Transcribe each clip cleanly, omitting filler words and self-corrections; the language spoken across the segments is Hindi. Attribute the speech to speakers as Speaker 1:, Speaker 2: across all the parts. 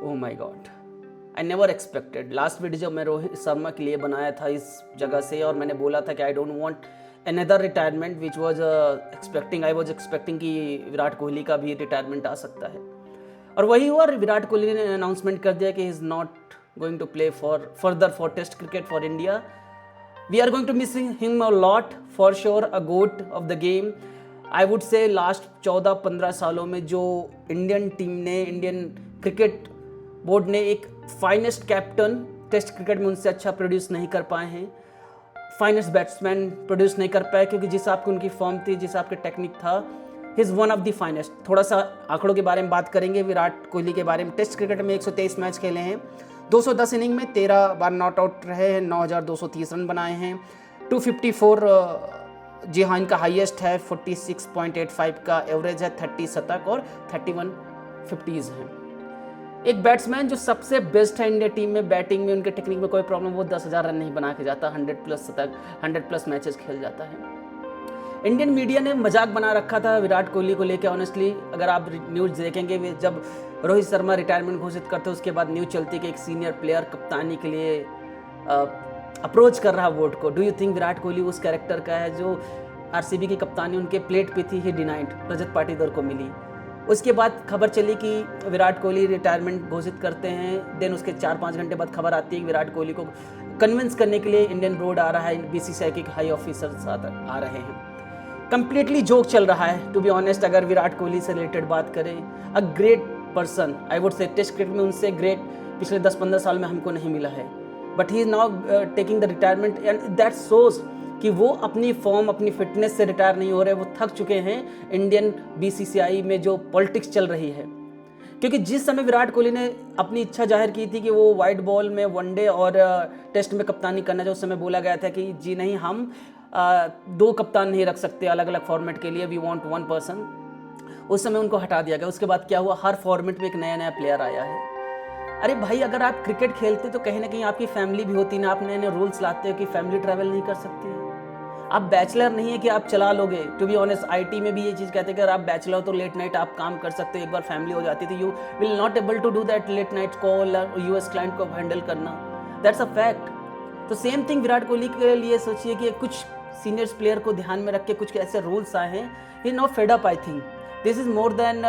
Speaker 1: Oh my God, I never expected. Last video जब मैं रोहित शर्मा के लिए बनाया था इस जगह से, और मैंने बोला था कि आई don't want another retirement which was I was expecting कि विराट कोहली का भी रिटायरमेंट आ सकता है, और वही हुआ। विराट कोहली ने अनाउंसमेंट कर दिया कि he is not going to play further for test cricket for India. We are going to miss him a lot for sure, a goat of the game. I would say last 14-15 सालों में जो इंडियन टीम ने, इंडियन क्रिकेट बोर्ड ने एक फाइनेस्ट कैप्टन टेस्ट क्रिकेट में उनसे अच्छा प्रोड्यूस नहीं कर पाए हैं, फाइनेस्ट बैट्समैन प्रोड्यूस नहीं कर पाए, क्योंकि जिस हिसाब की उनकी फॉर्म थी, जिस हिसाब के टेक्निक था, he is one of the finest. थोड़ा सा आंकड़ों के बारे में बात करेंगे विराट कोहली के बारे में। टेस्ट क्रिकेट में 123 मैच खेले हैं, 210 इनिंग में 13 बार नॉट आउट रहे हैं, 9230 रन बनाए हैं, 254 जी हाँ इनका हाईएस्ट है, 46.85 का एवरेज है, 30 शतक और 31 50s हैं। एक बैट्समैन जो सबसे बेस्ट है इंडिया टीम में, बैटिंग में उनके टेक्निक में कोई प्रॉब्लम, वो 10,000 रन नहीं बना के जाता, 100+ शतक, 100+ मैचेस खेल जाता है। इंडियन मीडिया ने मजाक बना रखा था विराट कोहली को लेकर। ऑनेस्टली अगर आप न्यूज़ देखेंगे, जब रोहित शर्मा रिटायरमेंट घोषित करते उसके बाद न्यूज़ चलती कि एक सीनियर प्लेयर कप्तानी के लिए अप्रोच कर रहा बोर्ड को। Do you think Virat Kohli उस कैरेक्टर का है? जो आरसीबी की कप्तानी उनके प्लेट पे थी, ही डिनाइड, रजत पाटीदार को मिली। उसके बाद खबर चली कि विराट कोहली रिटायरमेंट घोषित करते हैं, देन उसके 4-5 घंटे बाद खबर आती है कि विराट कोहली को कन्विंस करने के लिए इंडियन बोर्ड आ रहा है, बीसीसीआई के हाई ऑफिसर साथ आ रहे हैं। कंप्लीटली जोक चल रहा है टू बी ऑनेस्ट। अगर विराट कोहली से रिलेटेड बात करें, a great person, I would say test cricket में उनसे ग्रेट पिछले 10-15 साल में हमको नहीं मिला है, but he is now taking the retirement, and that shows कि वो अपनी फॉर्म, अपनी फिटनेस से रिटायर नहीं हो रहे, वो थक चुके हैं इंडियन बीसीसीआई में जो पॉलिटिक्स चल रही है। क्योंकि जिस समय विराट कोहली ने अपनी इच्छा जाहिर की थी कि वो वाइट बॉल में वनडे और टेस्ट में कप्तानी करना चाहिए, उस समय बोला गया था कि जी नहीं, हम 2 कप्तान नहीं रख सकते अलग अलग फॉर्मेट के लिए, वी वांट 1 पर्सन। उस समय उनको हटा दिया गया। उसके बाद क्या हुआ, हर फॉर्मेट में एक नया नया प्लेयर आया है। अरे भाई, अगर आप क्रिकेट खेलते तो कहीं ना कहीं आपकी फैमिली भी होती ना, आप नए नए रूल्स लाते हो कि फैमिली ट्रैवल नहीं कर सकती है। आप बैचलर नहीं है कि आप चला लोगे। टू बी ऑनेस्ट, आईटी में भी ये चीज़ कहते हैं कि अगर आप बैचलर हो तो लेट नाइट आप काम कर सकते हो। एक बार फैमिली हो जाती थी, you will not able to do that late night call और यूएस क्लाइंट को हैंडल करना, दैट्स अ फैक्ट। तो सेम थिंग विराट कोहली के लिए सोचिए कि कुछ सीनियर्स प्लेयर को ध्यान में रख के कुछ ऐसे रूल्स आए हैं, he not fed up. I think this is more than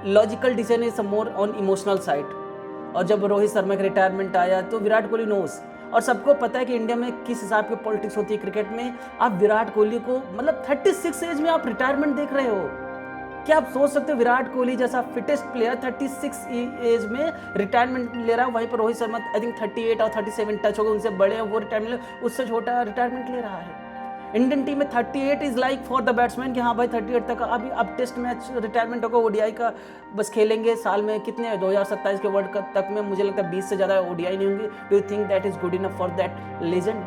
Speaker 1: logical decision, is more on emotional side. और जब रोहित शर्मा का रिटायरमेंट आया तो विराट कोहली नोस, और सबको पता है कि इंडिया में किस हिसाब की पॉलिटिक्स होती है क्रिकेट में। आप विराट कोहली को मतलब 36 एज में आप रिटायरमेंट देख रहे हो, क्या आप सोच सकते हो? विराट कोहली जैसा फिटेस्ट प्लेयर 36 एज में रिटायरमेंट ले रहा है, वहीं पर रोहित शर्मा आई थिंक 38 और 37 टच हो गए, उनसे बड़े हैं, वो रिटायरमेंट उससे छोटा रिटायरमेंट ले रहा है। इंडियन टीम में 38 is like for the batsman कि हाँ भाई 38 तक अभी अब टेस्ट मैच रिटायरमेंट होगा, ओडीआई का बस खेलेंगे साल में कितने, 2027 के वर्ल्ड कप तक में मुझे लगता है 20 से ज़्यादा ओडीआई नहीं होंगे। Do you think that is good enough for that legend?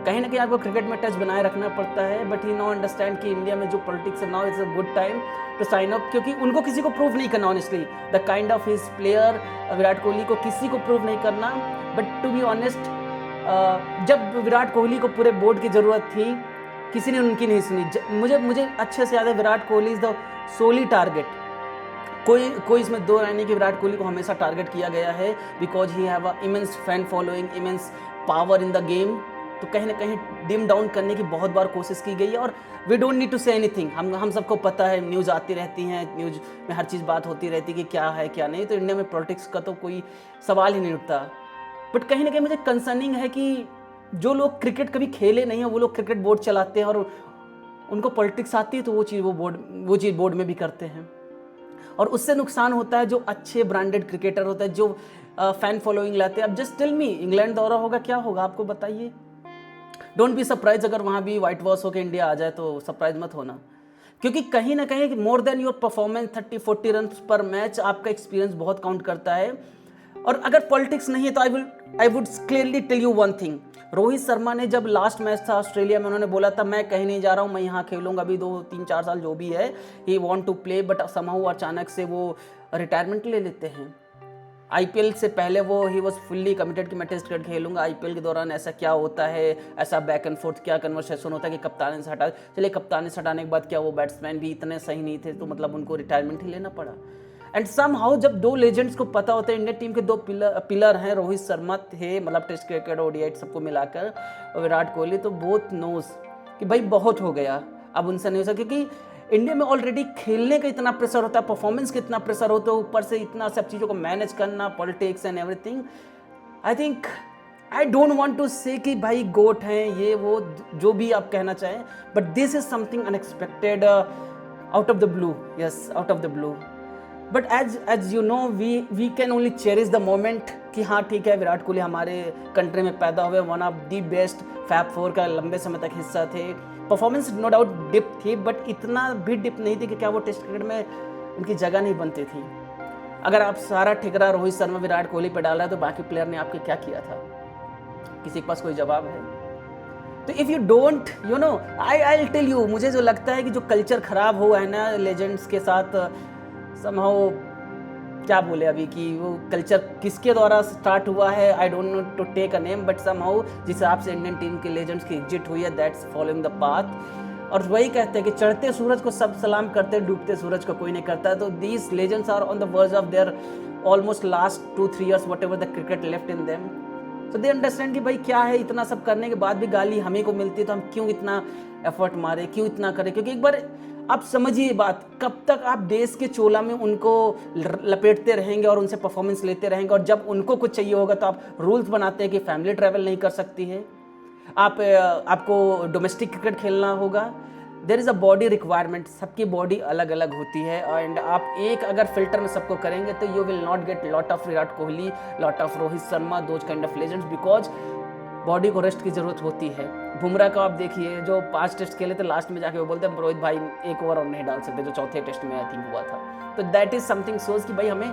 Speaker 1: कहीं ना कहीं आपको क्रिकेट में टच बनाए रखना पड़ता है, बट ही नो अंडरस्टैंड कि इंडिया में जो पॉलिटिक्स है, now is a good time to sign up, क्योंकि उनको किसी को प्रूव नहीं करना। Honestly the kind of his player Virat Kohli को किसी को प्रूव नहीं करना। बट टू बी ऑनेस्ट, जब विराट कोहली को पूरे बोर्ड की ज़रूरत थी, किसी ने उनकी नहीं सुनी। मुझे अच्छे से याद है, Virat Kohli is the solely target. कोई इसमें दो राय नहीं कि विराट कोहली को हमेशा टारगेट किया गया है, because he have a immense fan following, immense power in the game. तो कहीं ना कहीं डिम डाउन करने की बहुत बार कोशिश की गई है, और we don't need to say anything. हम सबको पता है, न्यूज़ आती रहती हैं, न्यूज़ में हर चीज़ बात होती रहती है कि क्या है क्या नहीं। तो इंडिया में पॉलिटिक्स का तो कोई सवाल ही नहीं उठता। बट कहीं ना कहीं मुझे कंसर्निंग है कि जो लोग क्रिकेट कभी खेले नहीं हैं, वो लोग क्रिकेट बोर्ड चलाते हैं, और उनको पॉलिटिक्स आती है तो वो चीज़ बोर्ड में भी करते हैं, और उससे नुकसान होता है जो अच्छे ब्रांडेड क्रिकेटर होते हैं, जो फैन फॉलोइंग लाते हैं। अब जस्ट टेल मी, इंग्लैंड दौरा होगा, क्या होगा आपको बताइए? डोंट बी सरप्राइज अगर वहाँ भी वाइट वॉश होकर इंडिया आ जाए, तो सरप्राइज मत होना, क्योंकि कहीं ना कहीं more than your performance 30-40 run पर मैच, आपका एक्सपीरियंस बहुत काउंट करता है। और अगर पॉलिटिक्स नहीं है तो I would clearly tell you one thing. Rohit Sharma ने जब लास्ट मैच था ऑस्ट्रेलिया में, उन्होंने बोला था मैं कहीं नहीं जा रहा हूँ, मैं यहाँ खेलूंगा अभी 2-3-4 साल जो भी है, he want to play, but somehow अचानक से वो रिटायरमेंट ले लेते हैं। आईपीएल से पहले वो ही वॉज फुल्ली कमिटेड कि मैं टेस्ट क्रिकेट खेलूंगा। आईपीएल के दौरान ऐसा क्या होता है, ऐसा बैक एंड फोर्थ क्या कन्वर्सेशन होता है कि कप्तान से हटा, चलिए कप्तान से हटाने के बाद क्या वो बैट्समैन भी इतने सही नहीं थे, तो मतलब उनको रिटायरमेंट ही लेना पड़ा। एंड सम हाउ जब दो लेजेंड्स को पता होता है, इंडियन टीम के दो पिलर हैं, रोहित शर्मा थे मतलब टेस्ट क्रिकेट ओडीआई सबको मिलाकर, और विराट कोहली, तो बोथ नोज कि भाई बहुत हो गया, अब उनसे नहीं हो सकता, क्योंकि इंडिया में ऑलरेडी खेलने का इतना प्रेशर होता है, परफॉर्मेंस का इतना प्रेशर होता है, ऊपर से इतना सब चीज़ों को मैनेज करना, politics and everything. I think I don't want to say कि भाई गोट हैं ये वो जो भी आप कहना चाहें, but this is something unexpected out of the blue, yes out of the blue. But as you know we can only cherish the moment कि हाँ ठीक है, विराट कोहली हमारे कंट्री में पैदा हुए, one of the best fab four का लंबे समय तक हिस्सा थे, परफॉर्मेंस नो डाउट डिप थी, बट इतना भी डिप नहीं थी कि क्या वो टेस्ट क्रिकेट में उनकी जगह नहीं बनती थी। अगर आप सारा ठिकरा रोहित शर्मा विराट कोहली पे डाला है तो बाकी प्लेयर ने आपके क्या किया था? किसी के पास कोई जवाब है? तो if you don't you know I tell you, मुझे जो लगता है कि जो कल्चर ख़राब हुआ है ना लेजेंड्स के साथ, समहाउ क्या बोले अभी कि वो कल्चर किसके द्वारा स्टार्ट हुआ है, I don't know to take a name, but somehow जिस हिसाब से इंडियन टीम के लेजेंड्स की एग्जिट हुई है, दैट्स फॉलोइंग द पाथ। और वही कहते हैं कि चढ़ते सूरज को सब सलाम करते, डूबते सूरज को कोई नहीं करता। तो these legends are on the verge of their almost last 2-3 years whatever the cricket left in them. तो दे अंडरस्टैंड कि भाई क्या है, इतना सब करने के बाद भी गाली हमें को मिलती है, तो हम क्यों इतना एफर्ट मारे, क्यों इतना करें? क्योंकि एक बार आप समझिए बात, कब तक आप देश के चोला में उनको लपेटते रहेंगे और उनसे परफॉर्मेंस लेते रहेंगे, और जब उनको कुछ चाहिए होगा तो आप रूल्स बनाते हैं कि फैमिली ट्रैवल नहीं कर सकती है, आपको डोमेस्टिक क्रिकेट खेलना होगा। There is a body requirement, सबकी बॉडी अलग अलग होती है, एंड आप एक अगर फिल्टर में सबको करेंगे तो you will not get lot of Virat Kohli, lot of Rohit Sharma, those kind of legends, because body को रेस्ट की ज़रूरत होती है। बुमराह का आप देखिए, जो 5 टेस्ट खेले थे, लास्ट में जाके वो बोलते हैं रोहित भाई एक ओवर और नहीं डाल सकते, जो चौथे टेस्ट में आई थिंक हुआ था। तो दैट इज़ समथिंग सोच कि भाई हमें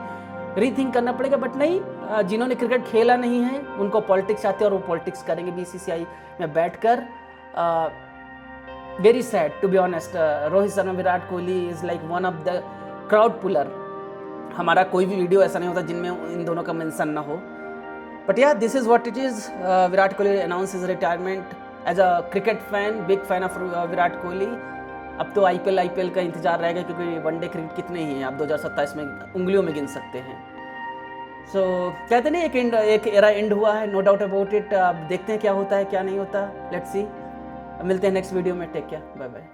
Speaker 1: रीथिंक करना पड़ेगा, बट नहीं, जिन्होंने क्रिकेट खेला नहीं है उनको पॉलिटिक्स आते हैं और वो पॉलिटिक्स करेंगे बीसीसीआई में बैठकर। Very sad to be honest, Rohit Sharma Virat Kohli is like one of the crowd puller. हमारा कोई भी वीडियो ऐसा नहीं होता जिनमें इन दोनों का मेंशन ना हो, but yeah this is what it is. Virat Kohli announce his retirement as a cricket fan, big fan of Virat Kohli. अब तो आईपीएल का इंतजार रहेगा, क्योंकि वनडे क्रिकेट कितने ही हैं आप 2027 में उंगलियों में गिन सकते हैं। सो कहते नहीं एक एरा एंड हुआ है, नो डाउट अबाउट इट। अब देखते हैं क्या होता है क्या नहीं होता, लेट्स सी। मिलते हैं नेक्स्ट वीडियो में, टेक केयर, बाय बाय।